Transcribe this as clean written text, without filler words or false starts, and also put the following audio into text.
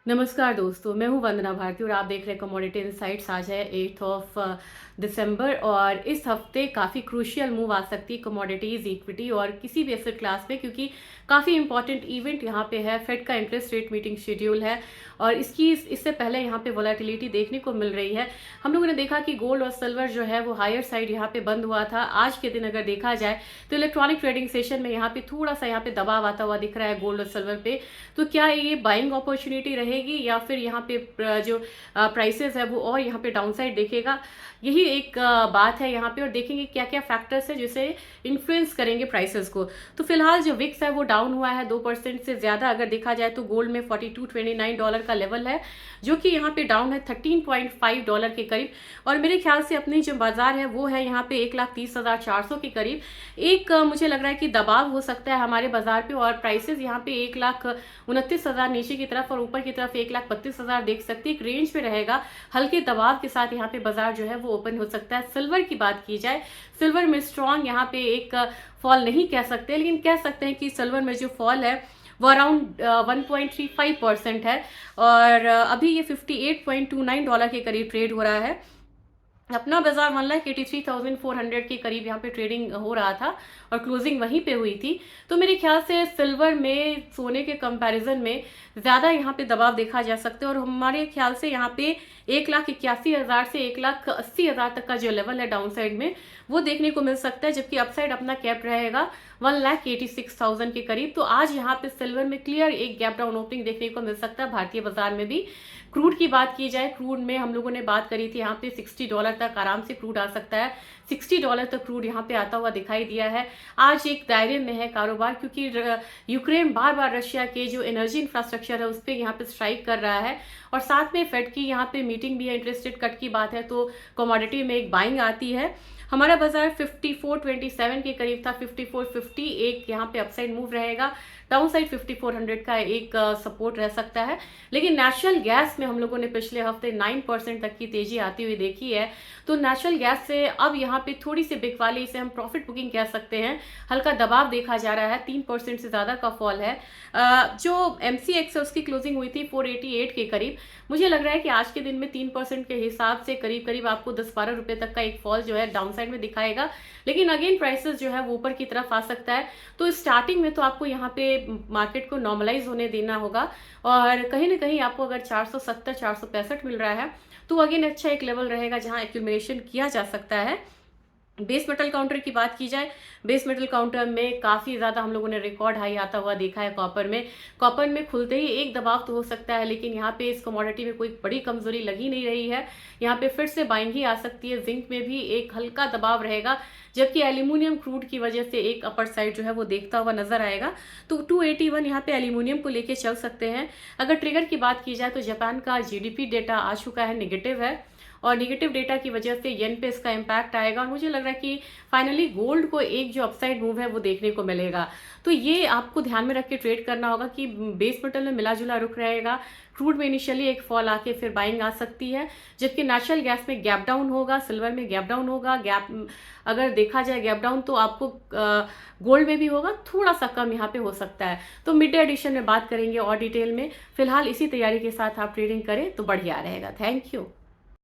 नमस्कार दोस्तों, मैं हूं वंदना भारती और आप देख रहे हैं कमोडिटी इनसाइट्स। आज है 8 ऑफ दिसंबर और इस हफ्ते काफ़ी क्रूशियल मूव आ सकती है कमोडिटीज़, इक्विटी और किसी भी एसेट क्लास पे, क्योंकि काफ़ी इंपॉर्टेंट इवेंट यहाँ पे है। फेड का इंटरेस्ट रेट मीटिंग शेड्यूल है और इससे पहले यहाँ पे वोलेटिलिटी देखने को मिल रही है। हम लोगों ने देखा कि गोल्ड और सिल्वर जो है वो हायर साइड यहाँ पे बंद हुआ था। आज के दिन अगर देखा जाए तो इलेक्ट्रॉनिक ट्रेडिंग सेशन में यहाँ पे थोड़ा सा यहाँ पे दबाव आता हुआ दिख रहा है गोल्ड और सिल्वर पे। तो क्या ये बाइंग अपॉर्चुनिटी रहेगी या फिर यहाँ पे जो प्राइसेस है वो और यहाँ पे डाउनसाइड देखेगा? यही एक बात है यहाँ पे, और देखेंगे क्या क्या फैक्टर्स है जिसे इन्फ्लुएंस करेंगे प्राइसेस को। तो फिलहाल जो विक्स है वो डाउन हुआ है 2% से ज्यादा। अगर देखा जाए तो गोल्ड में $42.29 का लेवल है, जो कि यहाँ पे डाउन है $13.5 के करीब। और मेरे ख्याल से अपनी जो बाजार है वो है यहाँ पे 1,30,400 के करीब। एक मुझे लग रहा है कि दबाव हो सकता है हमारे बाजार पे, और प्राइसेस यहाँ पे 1,29,000 नीचे की तरफ और ऊपर की तरफ 1,32,000 देख सकती है। एक रेंज पे रहेगा, हल्के दबाव के साथ यहाँ पे बाजार जो है वो ओपन हो सकता है। सिल्वर की बात की जाए, सिल्वर में स्ट्रॉन्ग यहाँ पे एक फॉल नहीं कह सकते, लेकिन कह सकते हैं कि सिल्वर में जो फॉल है वो अराउंड 1.35% है और अभी ये $58.29 के करीब ट्रेड हो रहा है। अपना बाजार 1,83,400 के करीब यहाँ पे ट्रेडिंग हो रहा था और क्लोजिंग वहीं पे हुई थी। तो मेरे ख्याल से सिल्वर में सोने के कंपैरिजन में ज़्यादा यहाँ पे दबाव देखा जा सकता है, और हमारे ख्याल से यहाँ पे 1,81,000 से 1,80,000 तक का जो लेवल है डाउन साइड में वो देखने को मिल सकता है, जबकि अपसाइड अपना कैप रहेगा 1,86,000 के करीब। तो आज यहाँ पे सिल्वर में क्लियर एक गैप डाउन ओपनिंग देखने को मिल सकता है भारतीय बाजार में भी। क्रूड की बात की जाए, क्रूड में हम लोगों ने बात करी थी यहाँ पे $60 तक आराम से क्रूड आ सकता है। $60 तक क्रूड यहाँ पे आता हुआ दिखाई दिया है। आज एक दायरे में है कारोबार, क्योंकि यूक्रेन बार बार रशिया के जो एनर्जी इंफ्रास्ट्रक्चर है उस पर यहाँ पे स्ट्राइक कर रहा है, और साथ में फेड की यहाँ पे मीटिंग भी है। इंटरेस्टेड कट की बात है तो कमोडिटी में एक बाइंग आती है। हमारा बाजार 5427 के करीब था, 5450 एक यहाँ पे अपसाइड मूव रहेगा। डाउन साइड 5400 का एक सपोर्ट रह सकता है। लेकिन नेचुरल गैस में हम लोगों ने पिछले हफ्ते 9% तक की तेजी आती हुई देखी है। तो नेचुरल गैस से अब यहाँ पे थोड़ी सी बिक वाली, इसे हम प्रॉफिट बुकिंग कह सकते हैं, हल्का दबाव देखा जा रहा है। 3% से ज्यादा का फॉल है। जो MCX है उसकी क्लोजिंग हुई थी 488 के करीब। मुझे लग रहा है कि आज के दिन में 3% के हिसाब से करीब करीब आपको 10-12 रुपए तक का एक फॉल जो है डाउन साइड में दिखाएगा। लेकिन अगेन प्राइसेस जो है वो ऊपर की तरफ आ सकता है। तो स्टार्टिंग में तो आपको यहाँ पे मार्केट को नॉर्मलाइज होने देना होगा, और कहीं ना कहीं आपको अगर 470-465 मिल रहा है तो अगेन अच्छा एक लेवल रहेगा जहां एक्यूमुलेशन किया जा सकता है। बेस मेटल काउंटर की बात की जाए, बेस मेटल काउंटर में काफ़ी ज़्यादा हम लोगों ने रिकॉर्ड हाई आता हुआ देखा है। कॉपर में खुलते ही एक दबाव तो हो सकता है, लेकिन यहाँ पे इस कमोडिटी में कोई बड़ी कमजोरी लगी नहीं रही है। यहाँ पे फिर से बाइंग ही आ सकती है। जिंक में भी एक हल्का दबाव रहेगा, जबकि एल्यूमिनियम क्रूड की वजह से एक अपर साइड जो है वो देखता हुआ नजर आएगा। तो 281 यहाँ पे एल्यूमिनियम को लेके चल सकते हैं। अगर ट्रिगर की बात की जाए तो जापान का GDP डेटा आ चुका है, निगेटिव है, और निगेटिव डेटा की वजह से येन पे इसका इम्पैक्ट आएगा। और मुझे लग रहा है कि फाइनली गोल्ड को एक जो अपसाइड मूव है वो देखने को मिलेगा। तो ये आपको ध्यान में रख के ट्रेड करना होगा कि बेस मेटल में मिला जुला रुख रहेगा। क्रूड में इनिशियली एक फॉल आके फिर बाइंग आ सकती है, जबकि नेचुरल गैस में गैप डाउन होगा, सिल्वर में गैप डाउन होगा। गैप अगर देखा जाए गैप डाउन तो आपको गोल्ड में भी होगा, थोड़ा सा कम यहाँ पे हो सकता है। तो मिड डे एडिशन में बात करेंगे और डिटेल में। फिलहाल इसी तैयारी के साथ आप ट्रेडिंग करें तो बढ़िया रहेगा। Thank you.